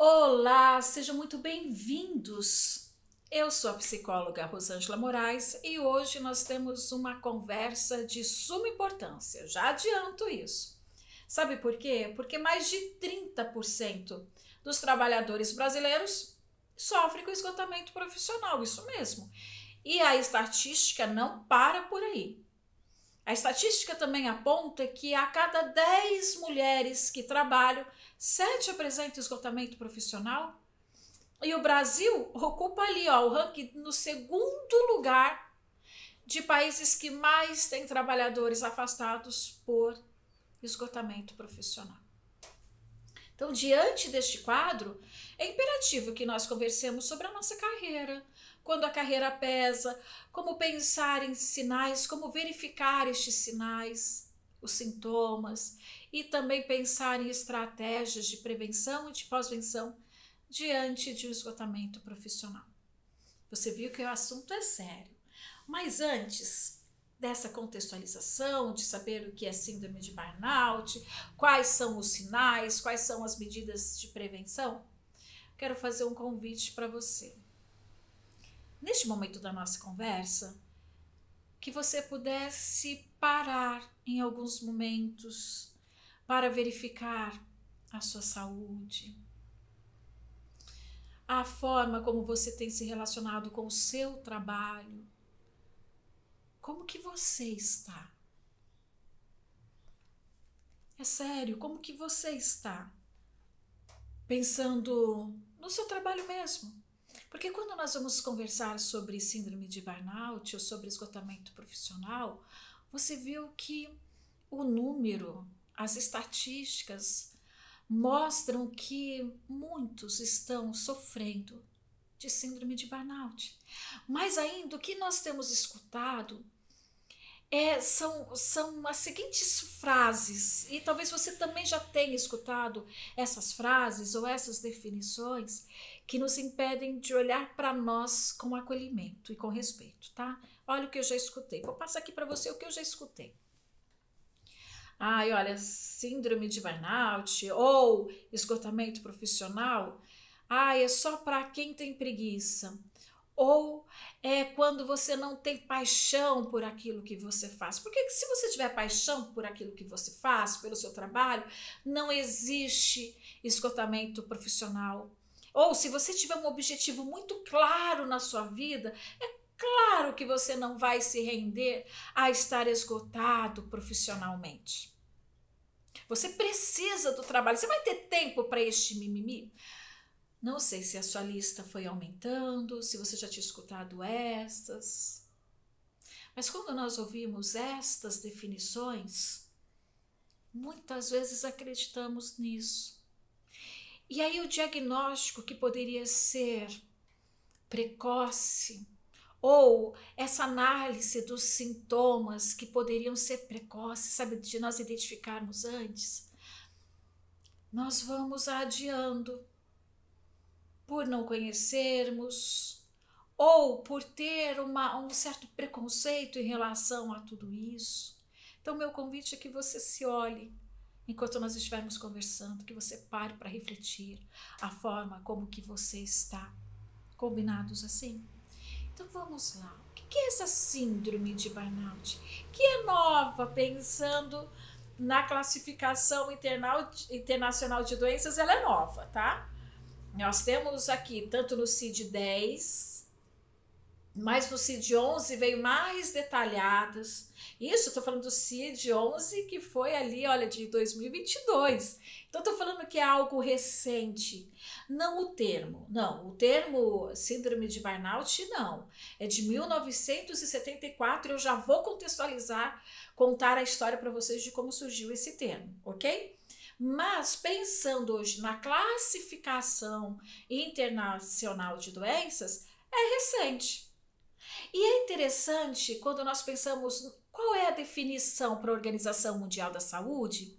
Olá, sejam muito bem-vindos. Eu sou a psicóloga Rosângela Moraes e hoje nós temos uma conversa de suma importância. Já adianto isso. Sabe por quê? Porque mais de 30% dos trabalhadores brasileiros sofrem com esgotamento profissional, isso mesmo. E a estatística não para por aí. A estatística também aponta que a cada 10 mulheres que trabalham, 7 apresentam esgotamento profissional. E o Brasil ocupa ali o ranking no segundo lugar de países que mais têm trabalhadores afastados por esgotamento profissional. Então, diante deste quadro, é imperativo que nós conversemos sobre a nossa carreira, quando a carreira pesa, como pensar em sinais, como verificar estes sinais, os sintomas, e também pensar em estratégias de prevenção e de pós-venção diante de um esgotamento profissional. Você viu que o assunto é sério. Mas antes dessa contextualização, de saber o que é síndrome de burnout, quais são os sinais, quais são as medidas de prevenção, quero fazer um convite para você. Neste momento da nossa conversa, que você pudesse parar em alguns momentos para verificar a sua saúde, a forma como você tem se relacionado com o seu trabalho, como que você está? É sério, como que você está? Pensando no seu trabalho mesmo. Porque quando nós vamos conversar sobre síndrome de burnout ou sobre esgotamento profissional, você viu que o número, as estatísticas mostram que muitos estão sofrendo de síndrome de burnout. Mas ainda o que nós temos escutado são as seguintes frases, e talvez você também já tenha escutado essas frases ou essas definições que nos impedem de olhar para nós com acolhimento e com respeito, tá? Olha o que eu já escutei. Vou passar aqui para você o que eu já escutei. Ai, olha, síndrome de burnout ou esgotamento profissional, ai, é só para quem tem preguiça. Ou é quando você não tem paixão por aquilo que você faz. Porque se você tiver paixão por aquilo que você faz, pelo seu trabalho, não existe esgotamento profissional. Ou se você tiver um objetivo muito claro na sua vida, é claro que você não vai se render a estar esgotado profissionalmente. Você precisa do trabalho. Você vai ter tempo para este mimimi? Não sei se a sua lista foi aumentando, se você já tinha escutado estas. Mas quando nós ouvimos estas definições, muitas vezes acreditamos nisso. E aí o diagnóstico que poderia ser precoce, ou essa análise dos sintomas que poderiam ser precoces, sabe, de nós identificarmos antes, nós vamos adiando por não conhecermos ou por ter um certo preconceito em relação a tudo isso. Então, meu convite é que você se olhe enquanto nós estivermos conversando, que você pare para refletir a forma como que você está. Combinados assim? Então vamos lá. O que é essa síndrome de burnout? Que é nova, pensando na classificação internacional de doenças, ela é nova, tá? Nós temos aqui, tanto no CID-10, mas no CID-11 veio mais detalhadas. Isso, eu tô falando do CID-11, que foi ali, olha, de 2022. Então, tô falando que é algo recente. Não o termo, não. O termo síndrome de burnout, não. É de 1974, eu já vou contextualizar, contar a história para vocês de como surgiu esse termo, ok? Mas pensando hoje na classificação internacional de doenças, é recente. E é interessante quando nós pensamos qual é a definição para a Organização Mundial da Saúde,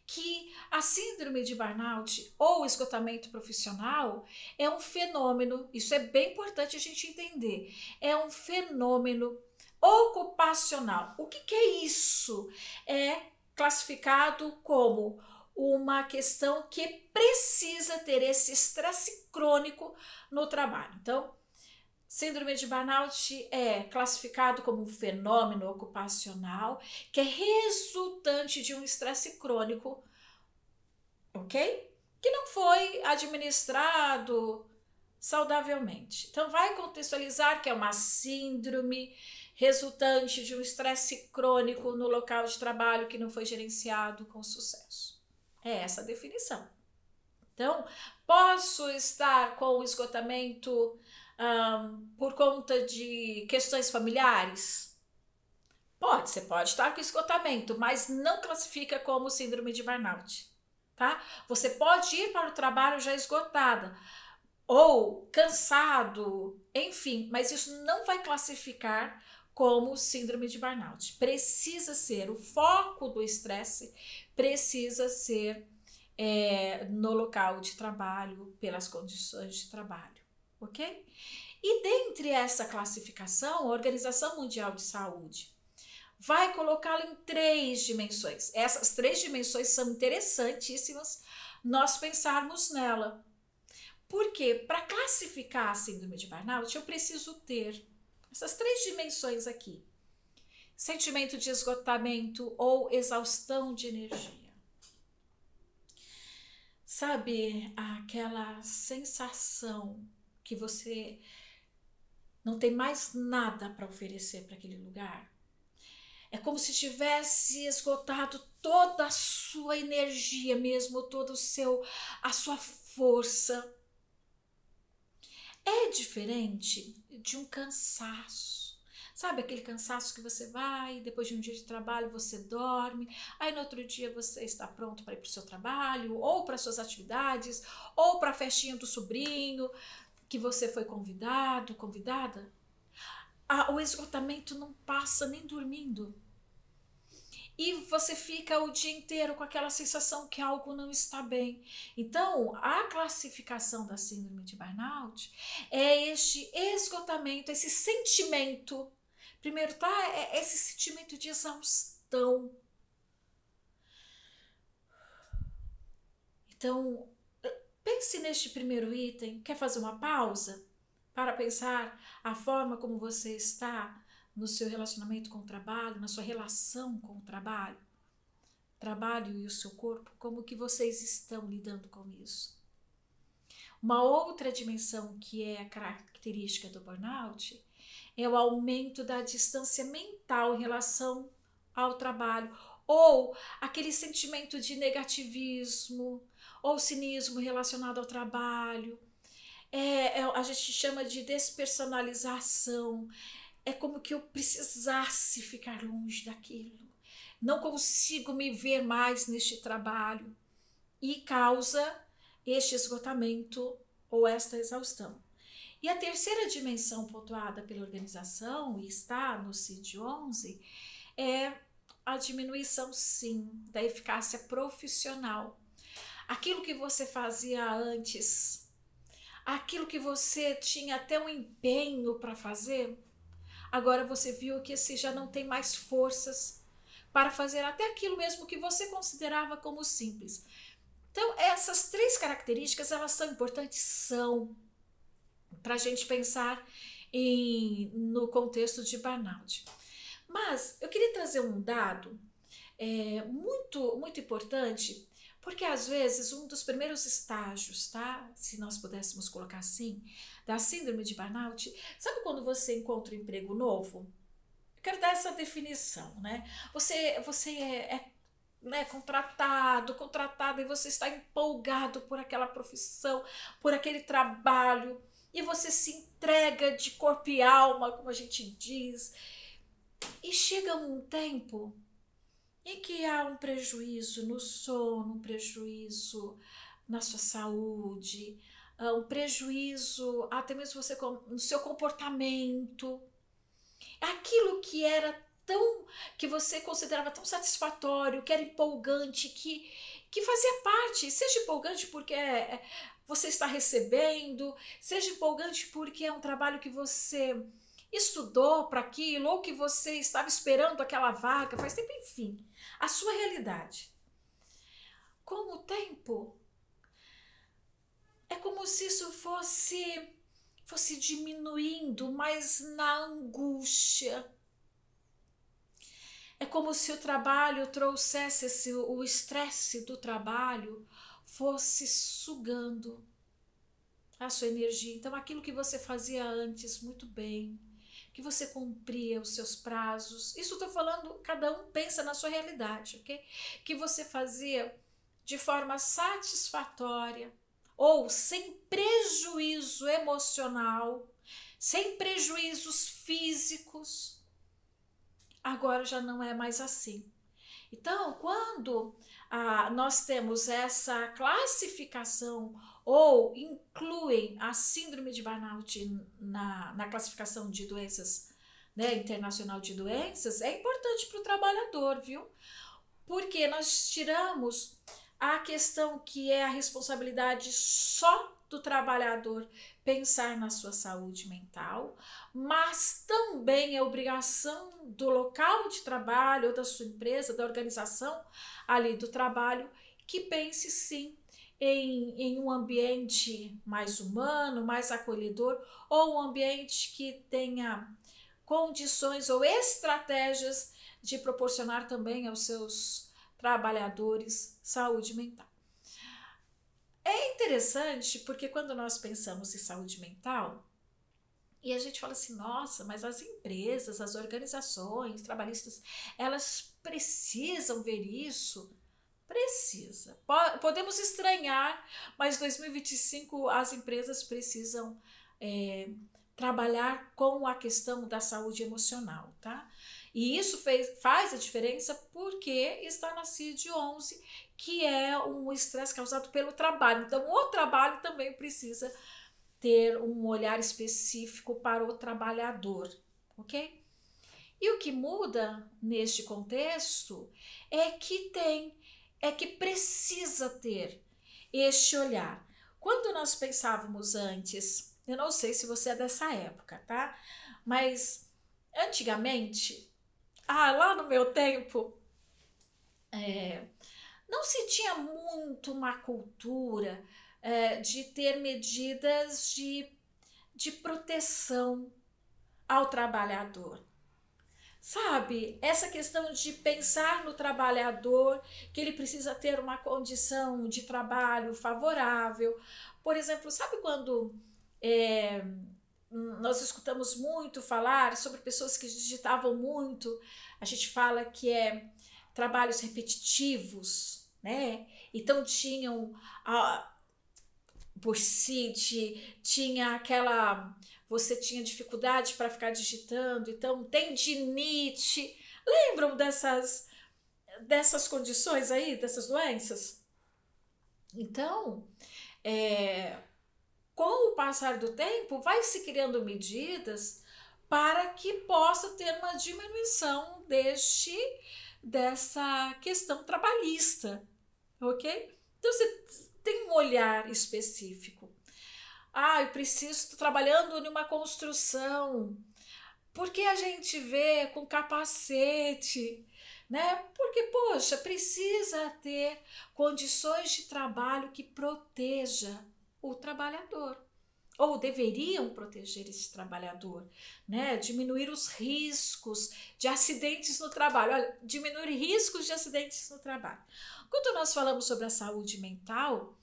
que a síndrome de burnout ou esgotamento profissional é um fenômeno, isso é bem importante a gente entender, é um fenômeno ocupacional. O que é isso? É classificado como uma questão que precisa ter esse estresse crônico no trabalho. Então, síndrome de burnout é classificado como um fenômeno ocupacional que é resultante de um estresse crônico, ok? Que não foi administrado saudavelmente. Então, vai contextualizar que é uma síndrome resultante de um estresse crônico no local de trabalho que não foi gerenciado com sucesso. É essa a definição. Então, posso estar com esgotamento por conta de questões familiares? Pode, você pode estar com esgotamento, mas não classifica como síndrome de burnout, tá? Você pode ir para o trabalho já esgotada ou cansado, enfim, mas isso não vai classificar como síndrome de burnout. Precisa ser, o foco do estresse precisa ser no local de trabalho, pelas condições de trabalho, ok? E dentre essa classificação, a Organização Mundial de Saúde vai colocá-lo em 3 dimensões. Essas 3 dimensões são interessantíssimas nós pensarmos nela. Porque para classificar a síndrome de burnout, eu preciso ter essas 3 dimensões aqui. Sentimento de esgotamento ou exaustão de energia. Sabe aquela sensação que você não tem mais nada para oferecer para aquele lugar? É como se tivesse esgotado toda a sua energia mesmo, toda a sua força. É diferente de um cansaço. Sabe aquele cansaço que você vai, depois de um dia de trabalho você dorme, aí no outro dia você está pronto para ir para o seu trabalho, ou para suas atividades, ou para a festinha do sobrinho, que você foi convidado, convidada. O esgotamento não passa nem dormindo. E você fica o dia inteiro com aquela sensação que algo não está bem. Então, a classificação da síndrome de burnout é este esgotamento, esse sentimento. Primeiro, tá? É esse sentimento de exaustão. Então, pense neste primeiro item. Quer fazer uma pausa para pensar a forma como você está no seu relacionamento com o trabalho, na sua relação com o trabalho e o seu corpo, como que vocês estão lidando com isso? Uma outra dimensão que é a característica do burnout é o aumento da distância mental em relação ao trabalho, ou aquele sentimento de negativismo ou cinismo relacionado ao trabalho. A gente chama de despersonalização. É como que eu precisasse ficar longe daquilo. Não consigo me ver mais neste trabalho. E causa este esgotamento ou esta exaustão. E a terceira dimensão pontuada pela organização, e está no CID-11, é a diminuição, sim, da eficácia profissional. Aquilo que você fazia antes, aquilo que você tinha até um empenho para fazer, agora você viu que você já não tem mais forças para fazer até aquilo mesmo que você considerava como simples. Então, essas 3 características, elas são importantes? São, para a gente pensar no contexto de burnout. Mas eu queria trazer um dado muito, muito importante, porque às vezes um dos primeiros estágios, tá? Se nós pudéssemos colocar assim, da síndrome de burnout, sabe quando você encontra um emprego novo? Eu quero dar essa definição, né? Você é contratado e você está empolgado por aquela profissão, por aquele trabalho, e você se entrega de corpo e alma, como a gente diz, e chega um tempo em que há um prejuízo no sono, um prejuízo na sua saúde, um prejuízo até mesmo você no seu comportamento. Aquilo que era que você considerava tão satisfatório, que era empolgante, que fazia parte, seja empolgante porque você está recebendo, seja empolgante porque é um trabalho que você estudou para aquilo, ou que você estava esperando aquela vaga, faz tempo, enfim, a sua realidade. com o tempo, é como se isso fosse diminuindo, mas na angústia. É como se o trabalho trouxesse o estresse do trabalho fosse sugando a sua energia. Então, aquilo que você fazia antes muito bem, que você cumpria os seus prazos, isso estou falando, cada um pensa na sua realidade, ok? Que você fazia de forma satisfatória ou sem prejuízo emocional, sem prejuízos físicos, agora já não é mais assim. Então, quando nós temos essa classificação ou incluem a síndrome de burnout na classificação de doenças, né, internacional de doenças, é importante para o trabalhador, viu? Porque nós tiramos a questão que é a responsabilidade só do trabalhador pensar na sua saúde mental, mas também é obrigação do local de trabalho, ou da sua empresa, da organização ali do trabalho, que pense sim em um ambiente mais humano, mais acolhedor, ou um ambiente que tenha condições ou estratégias de proporcionar também aos seus trabalhadores saúde mental. É interessante porque quando nós pensamos em saúde mental, e a gente fala assim, nossa, mas as empresas, as organizações trabalhistas, elas precisam ver isso? Precisa. Podemos estranhar, mas em 2025 as empresas precisam trabalhar com a questão da saúde emocional, tá? E isso faz a diferença porque está na CID-11, que é um estresse causado pelo trabalho. Então, o trabalho também precisa ter um olhar específico para o trabalhador, ok? E o que muda neste contexto é que precisa ter este olhar. Quando nós pensávamos antes, eu não sei se você é dessa época, tá? Mas antigamente, lá no meu tempo, não se tinha muito uma cultura de ter medidas de proteção ao trabalhador. Sabe, essa questão de pensar no trabalhador, que ele precisa ter uma condição de trabalho favorável. Por exemplo, sabe quando nós escutamos muito falar sobre pessoas que digitavam muito, a gente fala que é trabalhos repetitivos, né? Então tinham por si, tinha aquela... Você tinha dificuldade para ficar digitando, então tendinite. Lembram dessas condições aí, dessas doenças? Então, com o passar do tempo, vai se criando medidas para que possa ter uma diminuição dessa questão trabalhista, ok? Então, você tem um olhar específico. Eu preciso, estou trabalhando numa construção. Por que a gente vê com capacete? Né? Porque, poxa, precisa ter condições de trabalho que proteja o trabalhador. Ou deveriam proteger esse trabalhador, né? Diminuir os riscos de acidentes no trabalho. Olha, diminuir riscos de acidentes no trabalho. Quando nós falamos sobre a saúde mental,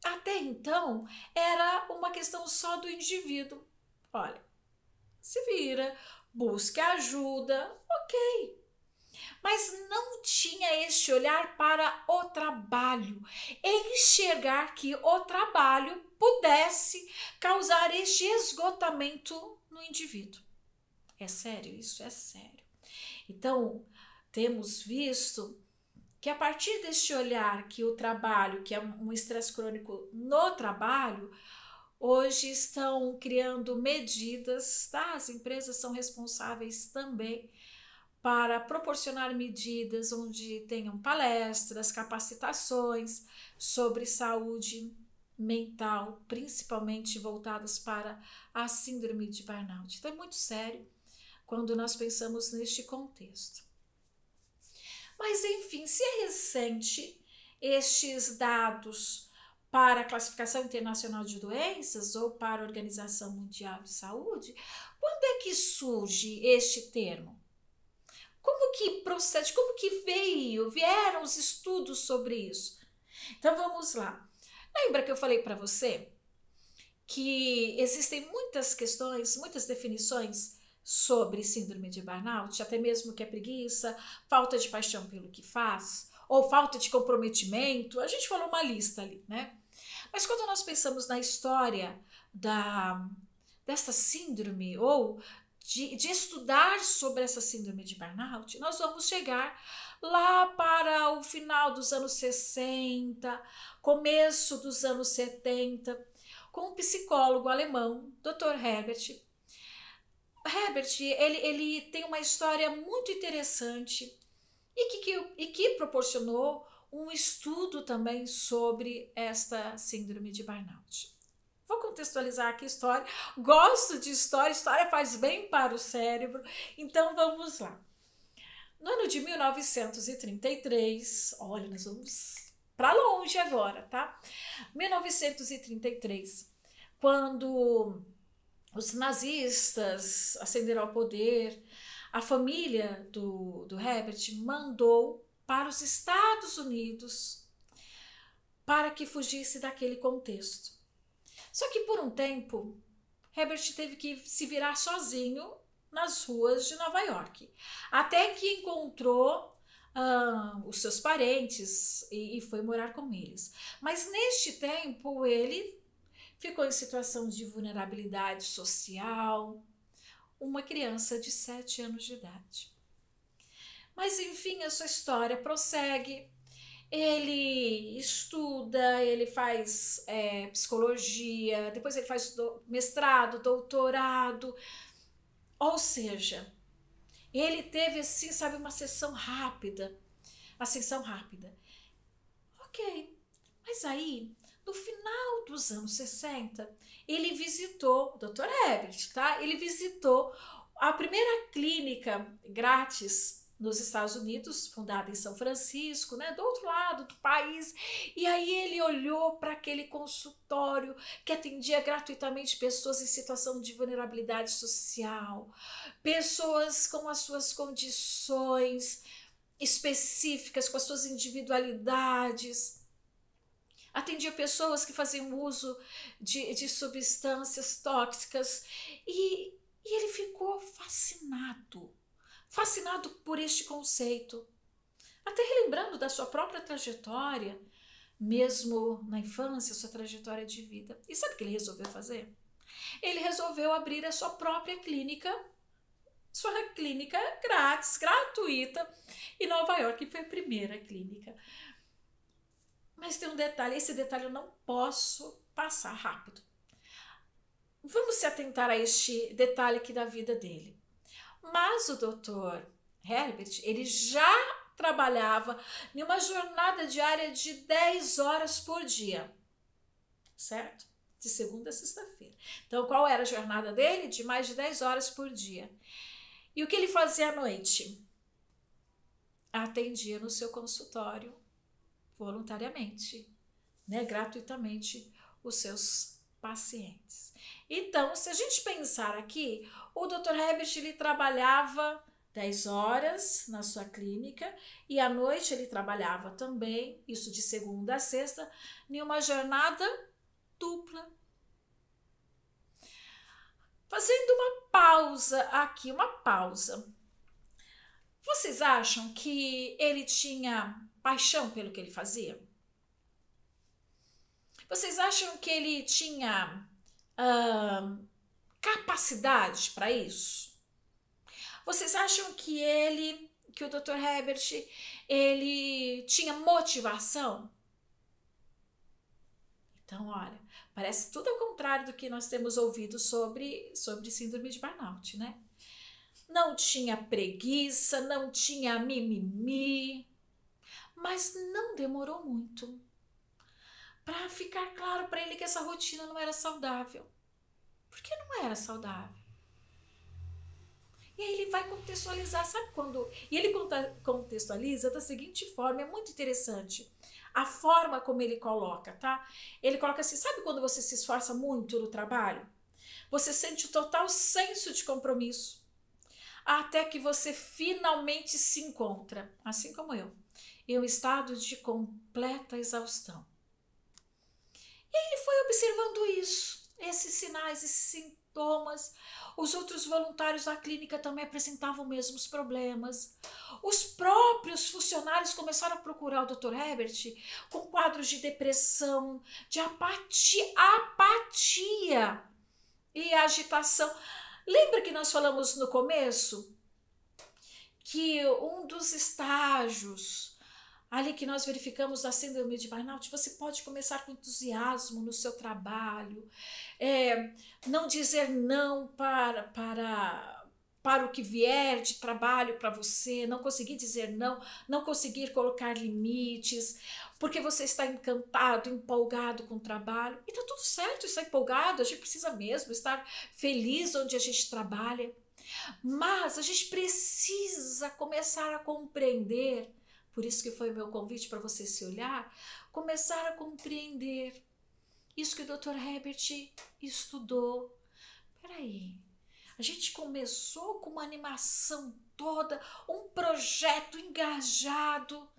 até então era uma questão só do indivíduo. Olha, se vira, busque ajuda, ok. Mas não tinha este olhar para o trabalho, enxergar que o trabalho pudesse causar este esgotamento no indivíduo. É sério, isso é sério. Então, temos visto que a partir deste olhar que o trabalho, que é um estresse crônico no trabalho, hoje estão criando medidas, tá? As empresas são responsáveis também para proporcionar medidas onde tenham palestras, capacitações sobre saúde mental, principalmente voltadas para a síndrome de burnout. Então é muito sério quando nós pensamos neste contexto. Mas enfim, se é recente estes dados para a Classificação Internacional de Doenças ou para a Organização Mundial de Saúde, quando é que surge este termo? Como que procede? Como que vieram os estudos sobre isso? Então vamos lá. Lembra que eu falei para você que existem muitas questões, muitas definições sobre síndrome de burnout, até mesmo que é preguiça, falta de paixão pelo que faz, ou falta de comprometimento. A gente falou uma lista ali, né? Mas quando nós pensamos na história dessa síndrome ou de estudar sobre essa síndrome de burnout, nós vamos chegar lá para o final dos anos 60, começo dos anos 70, com um psicólogo alemão, Dr. Herbert. Herbert, ele tem uma história muito interessante e que proporcionou um estudo também sobre esta síndrome de burnout. Vou contextualizar aqui a história. Gosto de história, história faz bem para o cérebro, então vamos lá. No ano de 1933, olha, nós vamos para longe agora, tá? 1933, quando os nazistas ascenderam ao poder, a família do Herbert mandou para os Estados Unidos para que fugisse daquele contexto. Só que por um tempo, Herbert teve que se virar sozinho nas ruas de Nova York, até que encontrou os seus parentes e foi morar com eles. Mas neste tempo ele ficou em situação de vulnerabilidade social, uma criança de 7 anos de idade. Mas enfim, a sua história prossegue. Ele estuda, ele faz psicologia, depois ele faz mestrado, doutorado, ou seja, ele teve assim, sabe, uma ascensão rápida. Ok, mas aí, no final dos anos 60, ele visitou, o Dr. Herbert, tá? Ele visitou a primeira clínica grátis nos Estados Unidos, fundada em São Francisco, né, do outro lado do país, e aí ele olhou para aquele consultório que atendia gratuitamente pessoas em situação de vulnerabilidade social, pessoas com as suas condições específicas, com as suas individualidades, atendia pessoas que faziam uso de substâncias tóxicas, e ele ficou fascinado por este conceito, até relembrando da sua própria trajetória, mesmo na infância, sua trajetória de vida. E sabe o que ele resolveu fazer? Ele resolveu abrir a sua própria clínica, sua clínica grátis, gratuita, em Nova York, que foi a primeira clínica. Mas tem um detalhe, esse detalhe eu não posso passar rápido. Vamos se atentar a este detalhe aqui da vida dele. Mas o Dr. Herbert, ele já trabalhava em uma jornada diária de 10 horas por dia, certo? De segunda a sexta-feira. Então, qual era a jornada dele? De mais de 10 horas por dia. E o que ele fazia à noite? Atendia no seu consultório, voluntariamente, né, gratuitamente, os seus pacientes. Então, se a gente pensar aqui, o Dr. Herbert, ele trabalhava 10 horas na sua clínica e à noite ele trabalhava também, isso de segunda a sexta, em uma jornada dupla. Fazendo uma pausa aqui, uma pausa. Vocês acham que ele tinha paixão pelo que ele fazia? Vocês acham que ele tinha capacidade para isso? Vocês acham que o Dr. Herbert, ele tinha motivação? Então, olha, parece tudo ao contrário do que nós temos ouvido sobre síndrome de burnout, né? Não tinha preguiça, não tinha mimimi, mas não demorou muito para ficar claro para ele que essa rotina não era saudável. Por que não era saudável? E aí ele vai contextualizar, sabe quando... E ele contextualiza da seguinte forma, é muito interessante. a forma como ele coloca, tá? Ele coloca assim, sabe quando você se esforça muito no trabalho? Você sente o total senso de compromisso, até que você finalmente se encontra, assim como eu, em um estado de completa exaustão. E aí ele foi observando isso, esses sinais, esses sintomas. Os outros voluntários da clínica também apresentavam os mesmos problemas. Os próprios funcionários começaram a procurar o Dr. Herbert com quadros de depressão, de apatia e agitação. Lembra que nós falamos no começo que um dos estágios ali que nós verificamos da síndrome de burnout, você pode começar com entusiasmo no seu trabalho, não dizer não para o que vier de trabalho para você, não conseguir dizer não, não conseguir colocar limites, porque você está encantado, empolgado com o trabalho. E tá tudo certo estar empolgado, a gente precisa mesmo estar feliz onde a gente trabalha. Mas a gente precisa começar a compreender, por isso que foi o meu convite para você se olhar, começar a compreender isso que o Dr. Herbert estudou. Peraí, a gente começou com uma animação toda, um projeto engajado,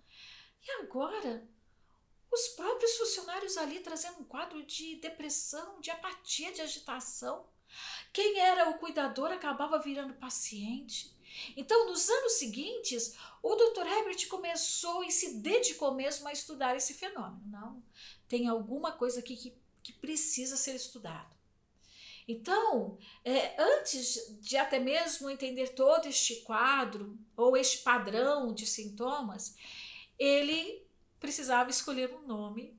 e agora os próprios funcionários ali trazendo um quadro de depressão, de apatia, de agitação. Quem era o cuidador acabava virando paciente. Então, nos anos seguintes, o Dr. Herbert começou e se dedicou mesmo a estudar esse fenômeno. Não, tem alguma coisa aqui que precisa ser estudado. Então, antes de até mesmo entender todo este quadro ou este padrão de sintomas, ele precisava escolher um nome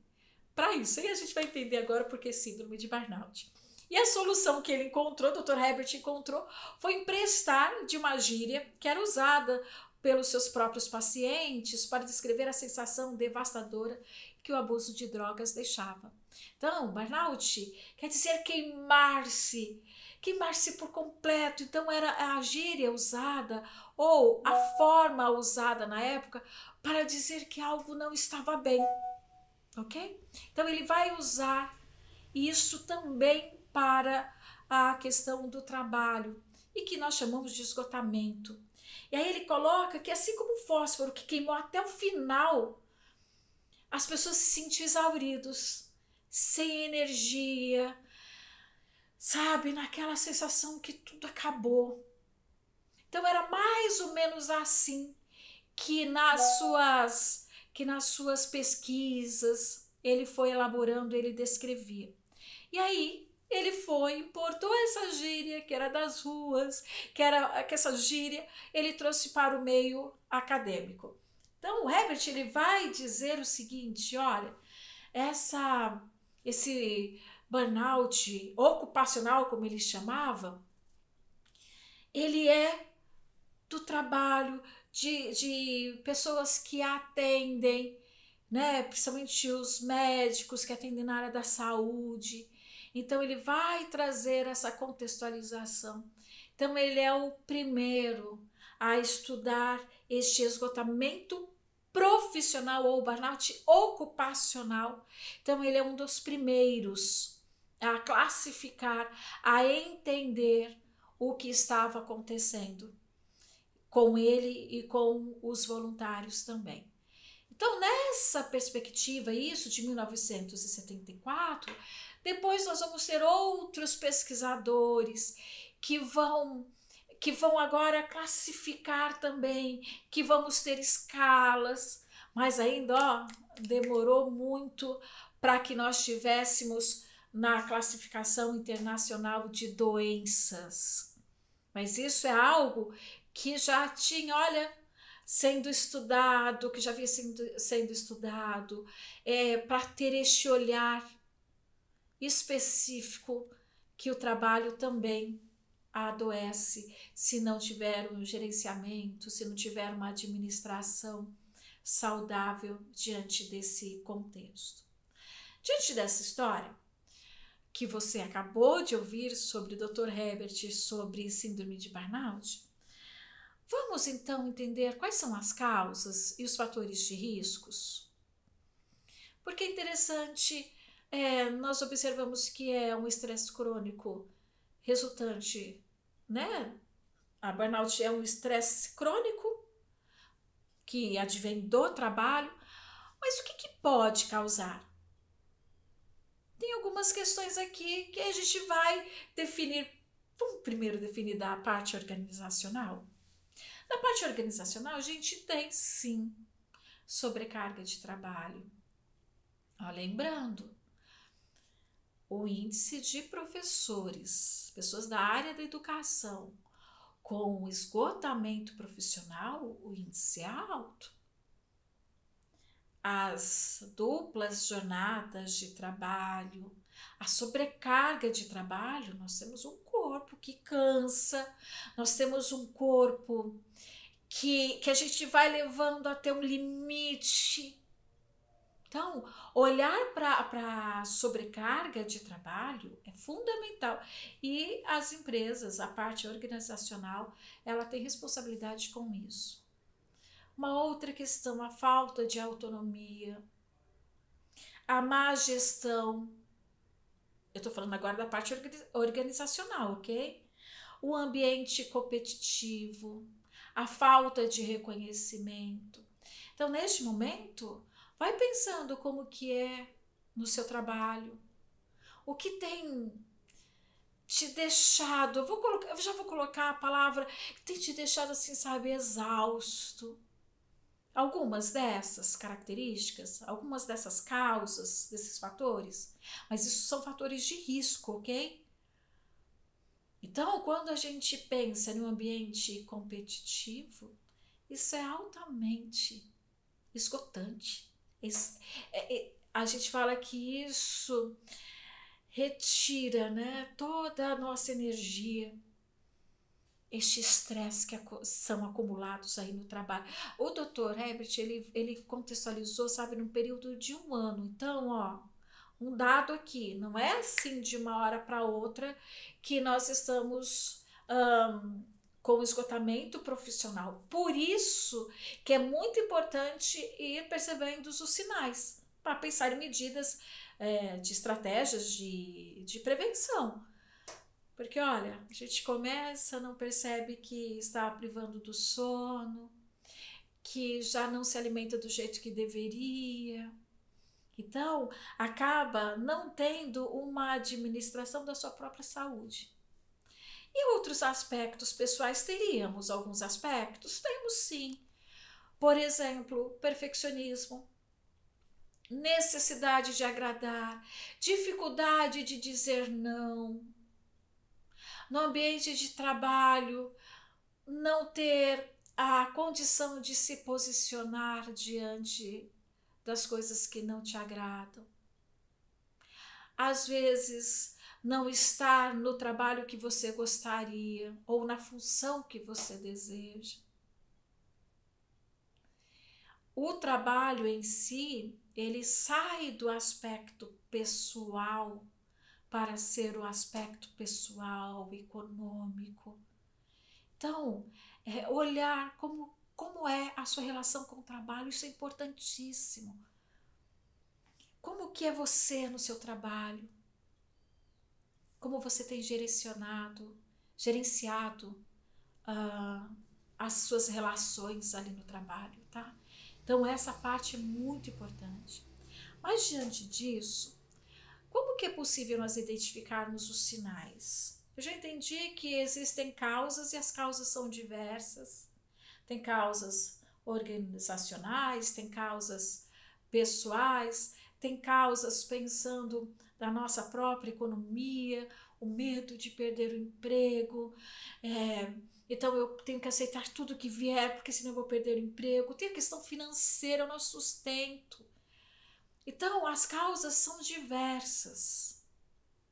para isso. E a gente vai entender agora por que síndrome de burnout. E a solução que ele encontrou, o Dr. Herbert encontrou, foi emprestar de uma gíria que era usada pelos seus próprios pacientes para descrever a sensação devastadora que o abuso de drogas deixava. Então, burnout quer dizer queimar-se por completo. Então, era a gíria usada ou a forma usada na época para dizer que algo não estava bem, ok? Então, ele vai usar isso também para a questão do trabalho e que nós chamamos de esgotamento. E aí ele coloca que assim como o fósforo que queimou até o final, as pessoas se sentiam exauridos, sem energia, sabe, naquela sensação que tudo acabou. Então era mais ou menos assim que nas suas pesquisas ele foi elaborando, ele descrevia. E aí ele foi, importou essa gíria que era das ruas, que essa gíria ele trouxe para o meio acadêmico. Então o Herbert ele vai dizer o seguinte, olha, esse burnout ocupacional, como ele chamava, ele é do trabalho de pessoas que atendem, né, principalmente os médicos que atendem na área da saúde. Então ele vai trazer essa contextualização. Então ele é o primeiro a estudar este esgotamento profissional ou burnout ocupacional. Então ele é um dos primeiros a classificar, a entender o que estava acontecendo com ele e com os voluntários também. Então, nessa perspectiva, isso de 1974, depois nós vamos ter outros pesquisadores que vão agora classificar também, que vamos ter escalas, mas ainda demorou muito para que nós tivéssemos na classificação internacional de doenças. Mas isso é algo que já tinha, olha, sendo estudado, que já havia sendo estudado, para ter este olhar específico que o trabalho também adoece se não tiver um gerenciamento, se não tiver uma administração saudável diante desse contexto. Diante dessa história que você acabou de ouvir sobre o Dr. Herbert, sobre síndrome de burnout, vamos então entender quais são as causas e os fatores de riscos? Porque é interessante, nós observamos que é um estresse crônico resultante, né? A burnout é um estresse crônico que advém do trabalho, mas o que, que pode causar? Tem algumas questões aqui que a gente vai definir. Vamos primeiro definir da parte organizacional? Na parte organizacional, a gente tem sim sobrecarga de trabalho. Lembrando, o índice de professores, pessoas da área da educação, com esgotamento profissional, o índice é alto. As duplas jornadas de trabalho, a sobrecarga de trabalho, nós temos um corpo que cansa, nós temos um corpo que a gente vai levando até um limite. Então, olhar para a sobrecarga de trabalho é fundamental. E as empresas, a parte organizacional, ela tem responsabilidade com isso. Uma outra questão, a falta de autonomia, a má gestão. Eu estou falando agora da parte organizacional, ok? O ambiente competitivo, a falta de reconhecimento. Então, neste momento, vai pensando como que é no seu trabalho, o que tem te deixado, eu já vou colocar a palavra, tem te deixado assim, sabe, exausto. Algumas dessas características, algumas dessas causas, desses fatores, mas isso são fatores de risco, ok? Então, quando a gente pensa em um ambiente competitivo, isso é altamente esgotante. A gente fala que isso retira, né, toda a nossa energia, este estresse que são acumulados aí no trabalho. O Dr. Herbert, ele contextualizou, sabe, num período de 1 ano. Então, um dado aqui, não é assim de uma hora para outra que nós estamos com esgotamento profissional. Por isso que é muito importante ir percebendo os sinais para pensar em medidas de estratégias de prevenção. Porque, olha, a gente começa, não percebe que está privando do sono, que já não se alimenta do jeito que deveria. Então, acaba não tendo uma administração da sua própria saúde. E outros aspectos pessoais, teríamos alguns aspectos? Temos sim. Por exemplo, perfeccionismo, necessidade de agradar, dificuldade de dizer não. No ambiente de trabalho, não ter a condição de se posicionar diante das coisas que não te agradam. Às vezes, não estar no trabalho que você gostaria ou na função que você deseja. O trabalho em si, ele sai do aspecto pessoal para ser o aspecto pessoal, econômico. Então, olhar como é a sua relação com o trabalho, isso é importantíssimo. Como que é você no seu trabalho? Como você tem gerenciado as suas relações ali no trabalho, tá? Então, essa parte é muito importante. Mas, diante disso, como que é possível nós identificarmos os sinais? Eu já entendi que existem causas e as causas são diversas. Tem causas organizacionais, tem causas pessoais, tem causas pensando na nossa própria economia, o medo de perder o emprego, então eu tenho que aceitar tudo que vier, porque senão eu vou perder o emprego. Tem a questão financeira, o nosso sustento. Então, as causas são diversas.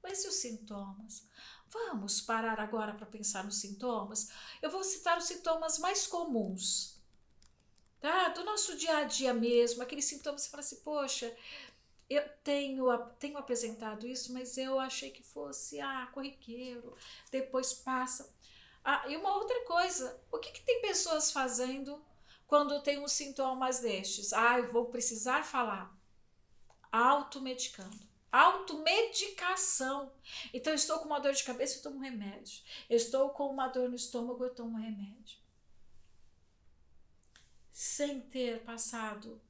Mas e os sintomas? Vamos parar agora para pensar nos sintomas? Eu vou citar os sintomas mais comuns, tá? Do nosso dia a dia mesmo, aqueles sintomas que você fala assim, poxa, eu tenho apresentado isso, mas eu achei que fosse corriqueiro, depois passa. E uma outra coisa, o que tem pessoas fazendo quando tem uns sintomas destes? Eu vou precisar falar. automedicando. Automedicação. Então, eu estou com uma dor de cabeça, eu tomo um remédio. Eu estou com uma dor no estômago, eu tomo um remédio. Sem ter passado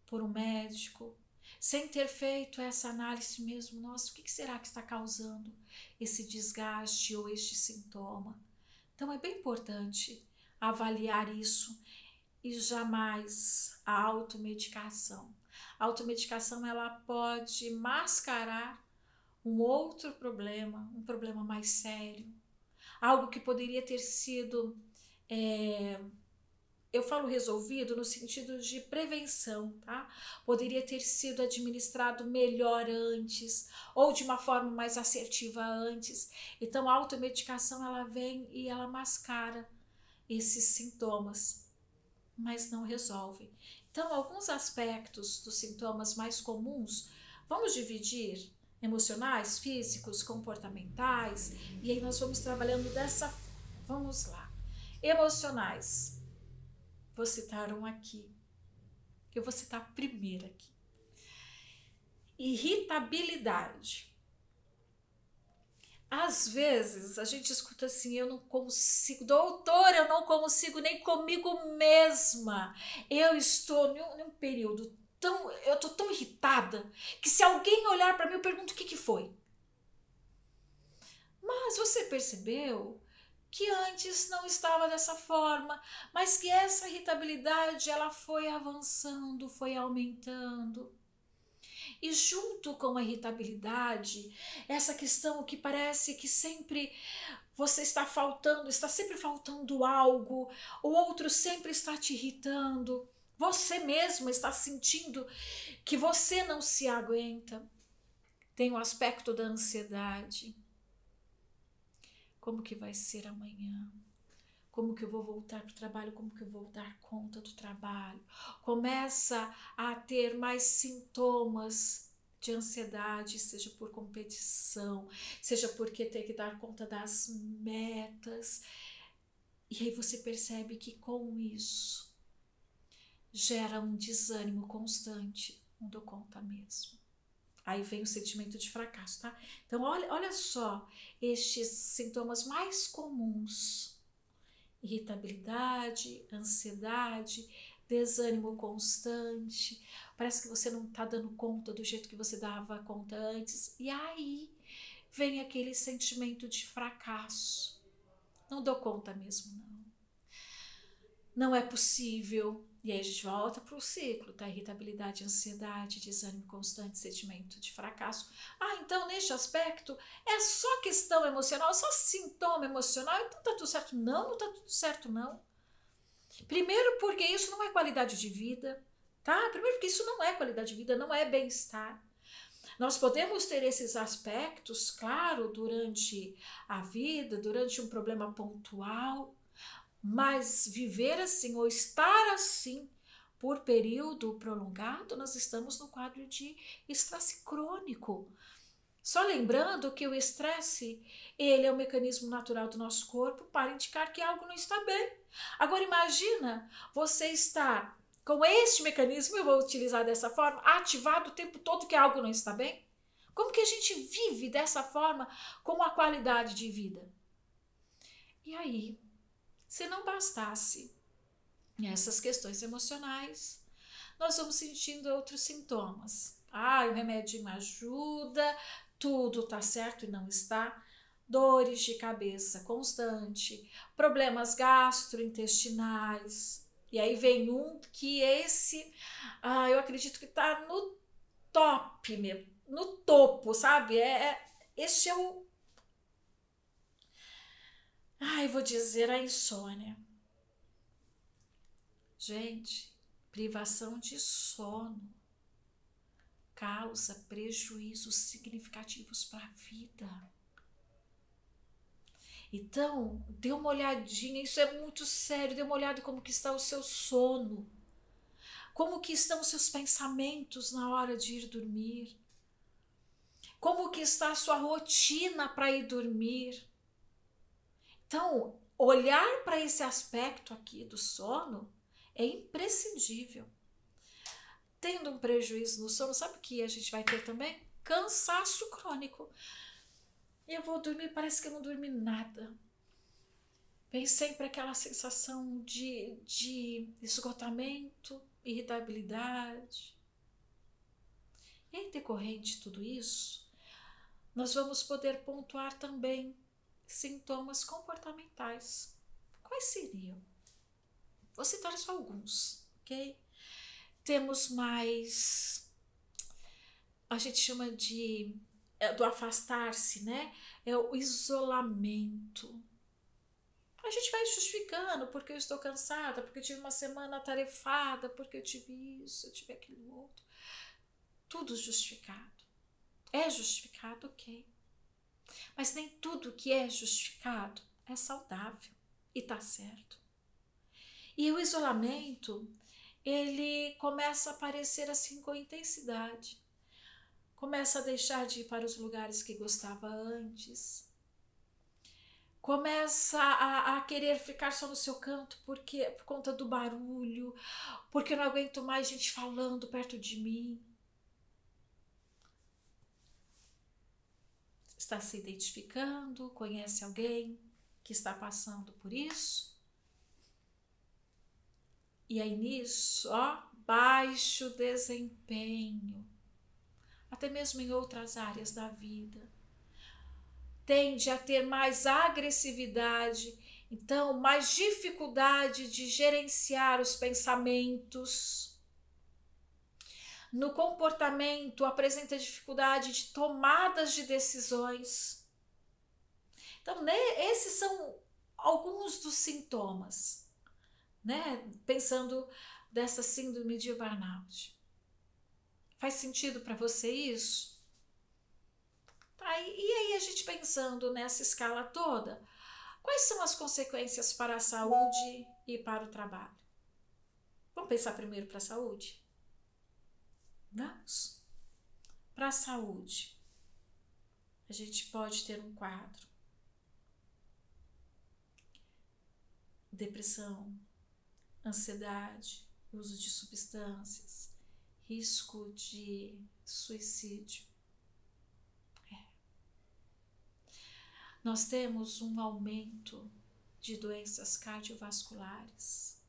por um médico, sem ter feito essa análise mesmo, nossa, o que será que está causando esse desgaste ou este sintoma? Então, é bem importante avaliar isso e jamais a automedicação. A automedicação, ela pode mascarar um outro problema, um problema mais sério, algo que poderia ter sido, eu falo resolvido no sentido de prevenção, tá? Poderia ter sido administrado melhor antes, ou de uma forma mais assertiva antes. Então, a automedicação, ela vem e ela mascara esses sintomas, mas não resolve. Então, alguns aspectos dos sintomas mais comuns, vamos dividir emocionais, físicos, comportamentais, e aí nós vamos trabalhando dessa... Vamos lá. Emocionais. Vou citar um aqui. Eu vou citar a primeira aqui. Irritabilidade. Às vezes a gente escuta assim, eu não consigo, doutor, eu não consigo nem comigo mesma. Eu estou em um período eu estou tão irritada que se alguém olhar para mim eu pergunto o que foi. Mas você percebeu que antes não estava dessa forma, mas que essa irritabilidade ela foi avançando, foi aumentando. E junto com a irritabilidade, essa questão que parece que sempre você está sempre faltando algo, o outro sempre está te irritando, você mesmo está sentindo que você não se aguenta. Tem o aspecto da ansiedade. Como que vai ser amanhã? Como que eu vou voltar para o trabalho? Como que eu vou dar conta do trabalho? Começa a ter mais sintomas de ansiedade, seja por competição, seja porque tem que dar conta das metas. E aí você percebe que com isso gera um desânimo constante. Não dou conta mesmo. Aí vem o sentimento de fracasso, tá? Então olha só estes sintomas mais comuns. Irritabilidade, ansiedade, desânimo constante, parece que você não está dando conta do jeito que você dava conta antes, e aí vem aquele sentimento de fracasso. Não dou conta mesmo, não. Não é possível. E aí a gente volta para o ciclo, tá? Irritabilidade, ansiedade, desânimo constante, sentimento de fracasso. Então neste aspecto é só questão emocional, é só sintoma emocional, então tá tudo certo. Não, não tá tudo certo não. Primeiro porque isso não é qualidade de vida, tá? Primeiro porque isso não é qualidade de vida, não é bem-estar. Nós podemos ter esses aspectos, claro, durante a vida, durante um problema pontual, mas viver assim ou estar assim por período prolongado, nós estamos no quadro de estresse crônico. Só lembrando que o estresse, ele é um mecanismo natural do nosso corpo para indicar que algo não está bem. Agora imagina você estar com este mecanismo, eu vou utilizar dessa forma, ativado o tempo todo que algo não está bem. Como que a gente vive dessa forma com a qualidade de vida? E aí, se não bastasse essas questões emocionais, nós vamos sentindo outros sintomas. O remédio não ajuda, tudo tá certo e não está. Dores de cabeça constante, problemas gastrointestinais. E aí vem um que esse, eu acredito que tá no top mesmo, no topo, sabe? Este é o... vou dizer a insônia. Gente, privação de sono causa prejuízos significativos para a vida. Então, dê uma olhadinha, isso é muito sério, dê uma olhada como que está o seu sono, como que estão os seus pensamentos na hora de ir dormir, como que está a sua rotina para ir dormir. Então, olhar para esse aspecto aqui do sono é imprescindível. tendo um prejuízo no sono, sabe o que a gente vai ter também? Cansaço crônico. E eu vou dormir, parece que eu não dormi nada. Vem sempre aquela sensação de esgotamento, irritabilidade. E em decorrente de tudo isso, nós vamos poder pontuar também sintomas comportamentais. Quais seriam? Vou citar só alguns, ok? Temos mais, a gente chama do afastar-se, né? É o isolamento. A gente vai justificando porque eu estou cansada, porque eu tive uma semana atarefada, porque eu tive isso, eu tive aquilo outro. Tudo justificado. É justificado, ok. Mas nem tudo que é justificado é saudável e tá certo. E o isolamento, ele começa a aparecer assim com intensidade. Começa a deixar de ir para os lugares que gostava antes. Começa a querer ficar só no seu canto por conta do barulho, porque eu não aguento mais gente falando perto de mim. Está se identificando? Conhece alguém que está passando por isso? E aí nisso, baixo desempenho, até mesmo em outras áreas da vida. Tende a ter mais agressividade, então mais dificuldade de gerenciar os pensamentos. No comportamento apresenta dificuldade de tomadas de decisões. Então, né, esses são alguns dos sintomas, né? Pensando dessa síndrome de burnout. Faz sentido para você isso? Tá, e aí a gente pensando nessa escala toda, quais são as consequências para a saúde e para o trabalho? Vamos pensar primeiro para a saúde? Vamos? Para a saúde, a gente pode ter um quadro: depressão, ansiedade, uso de substâncias, risco de suicídio. Nós temos um aumento de doenças cardiovasculares.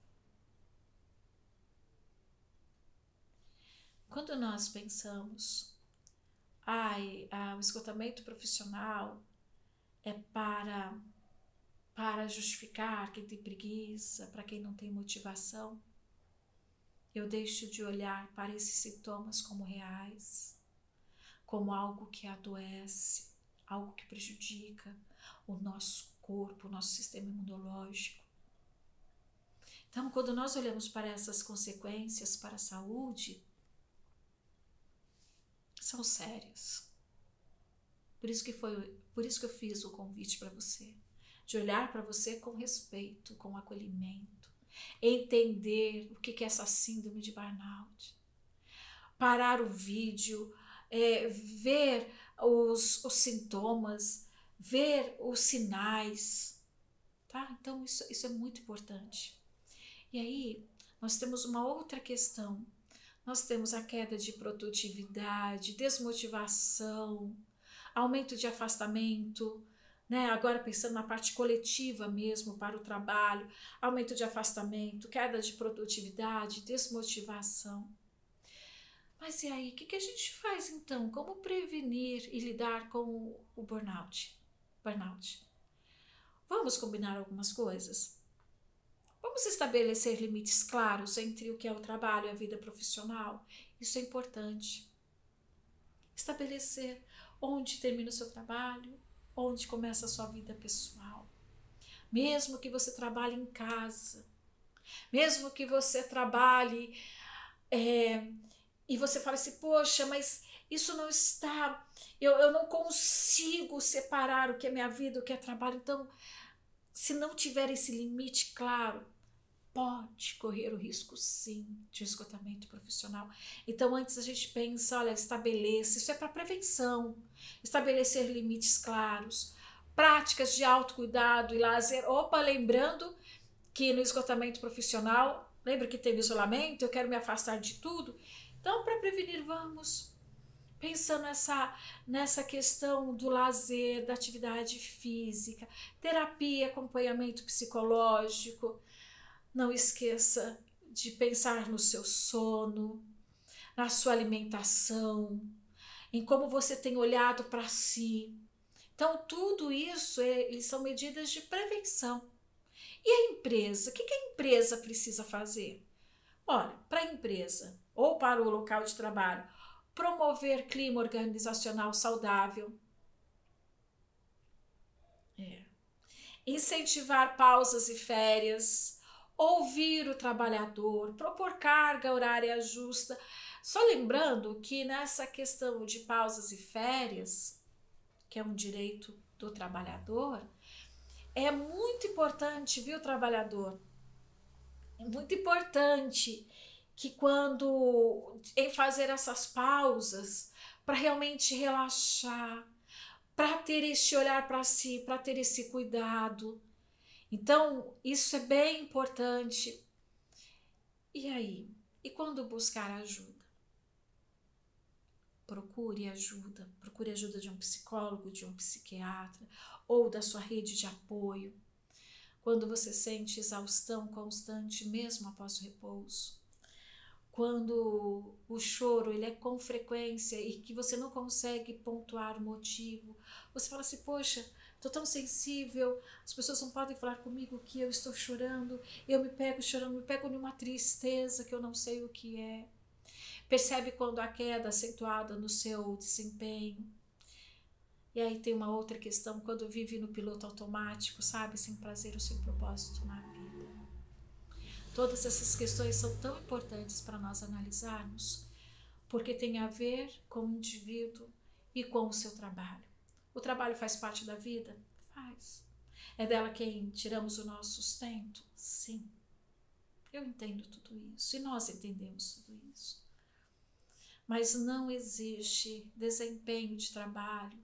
Quando nós pensamos, o esgotamento profissional é para justificar quem tem preguiça, para quem não tem motivação, eu deixo de olhar para esses sintomas como reais, como algo que adoece, algo que prejudica o nosso corpo, o nosso sistema imunológico. Então, quando nós olhamos para essas consequências para a saúde, são sérias. Por isso que eu fiz o convite para você, de olhar para você com respeito, com acolhimento, entender o que é essa síndrome de burnout, parar o vídeo, ver os sintomas, ver os sinais, tá? Então isso é muito importante. E aí nós temos uma outra questão. Nós temos a queda de produtividade, desmotivação, aumento de afastamento, né? Agora pensando na parte coletiva mesmo para o trabalho, aumento de afastamento, queda de produtividade, desmotivação. Mas e aí, o que a gente faz então? Como prevenir e lidar com o burnout? Vamos combinar algumas coisas? Vamos estabelecer limites claros entre o que é o trabalho e a vida profissional? Isso é importante. Estabelecer onde termina o seu trabalho, onde começa a sua vida pessoal. Mesmo que você trabalhe em casa, mesmo que você trabalhe e você fale assim, poxa, mas isso não está, eu não consigo separar o que é minha vida, o que é trabalho. Então, se não tiver esse limite claro, pode correr o risco sim de esgotamento profissional. Então antes a gente pensa, olha, estabeleça, isso é para prevenção, estabelecer limites claros, práticas de autocuidado e lazer. Lembrando que no esgotamento profissional, lembra que teve isolamento, eu quero me afastar de tudo, Então, para prevenir, vamos pensando nessa questão do lazer, da atividade física, terapia, acompanhamento psicológico. Não esqueça de pensar no seu sono, na sua alimentação, em como você tem olhado para si. Então, tudo isso são medidas de prevenção. E a empresa? O que a empresa precisa fazer? Olha, para a empresa ou para o local de trabalho, promover clima organizacional saudável, incentivar pausas e férias, ouvir o trabalhador, propor carga horária justa. Só lembrando que nessa questão de pausas e férias, que é um direito do trabalhador, é muito importante, viu, trabalhador? É muito importante que quando em fazer essas pausas, para realmente relaxar, para ter este olhar para si, para ter esse cuidado. Então, isso é bem importante. E aí? E quando buscar ajuda? Procure ajuda de um psicólogo, de um psiquiatra ou da sua rede de apoio. Quando você sente exaustão constante mesmo após o repouso, quando o choro ele é com frequência e que você não consegue pontuar o motivo, você fala assim, poxa, estou tão sensível, as pessoas não podem falar comigo que eu estou chorando, eu me pego chorando, me pego numa tristeza que eu não sei o que é. Percebe quando a queda acentuada no seu desempenho. E aí tem uma outra questão, quando vive no piloto automático, sabe, sem prazer ou sem propósito na vida. Todas essas questões são tão importantes para nós analisarmos, porque tem a ver com o indivíduo e com o seu trabalho. O trabalho faz parte da vida? Faz. É dela quem tiramos o nosso sustento? Sim. Eu entendo tudo isso e nós entendemos tudo isso. Mas não existe desempenho de trabalho,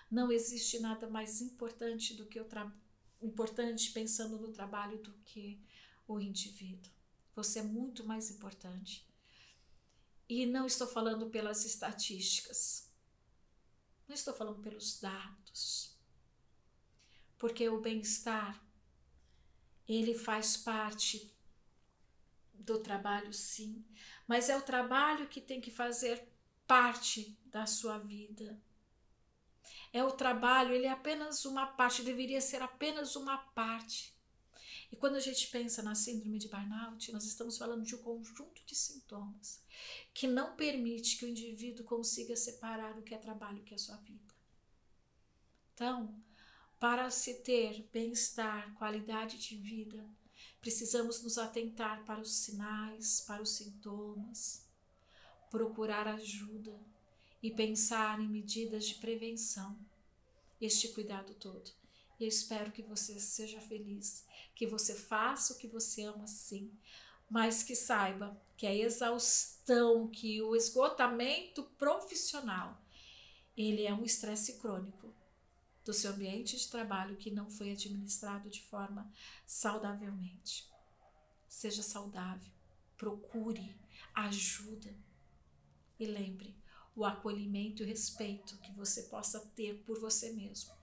não existe nada mais importante do que importante pensando no trabalho do que o indivíduo. Você é muito mais importante. E não estou falando pelas estatísticas, não estou falando pelos dados, porque o bem-estar ele faz parte do trabalho, sim, mas é o trabalho que tem que fazer parte da sua vida. É o trabalho, ele é apenas uma parte, deveria ser apenas uma parte. E quando a gente pensa na síndrome de burnout, nós estamos falando de um conjunto de sintomas que não permite que o indivíduo consiga separar o que é trabalho e o que é sua vida. Então, para se ter bem-estar, qualidade de vida, precisamos nos atentar para os sinais, para os sintomas, procurar ajuda e pensar em medidas de prevenção. Este cuidado todo. E eu espero que você seja feliz, que você faça o que você ama sim, mas que saiba que a exaustão, que o esgotamento profissional, ele é um estresse crônico do seu ambiente de trabalho que não foi administrado de forma saudavelmente. Seja saudável, procure ajuda e lembre, o acolhimento e o respeito que você possa ter por você mesmo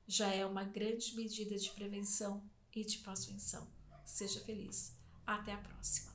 já é uma grande medida de prevenção e de pós-venção. Seja feliz. Até a próxima.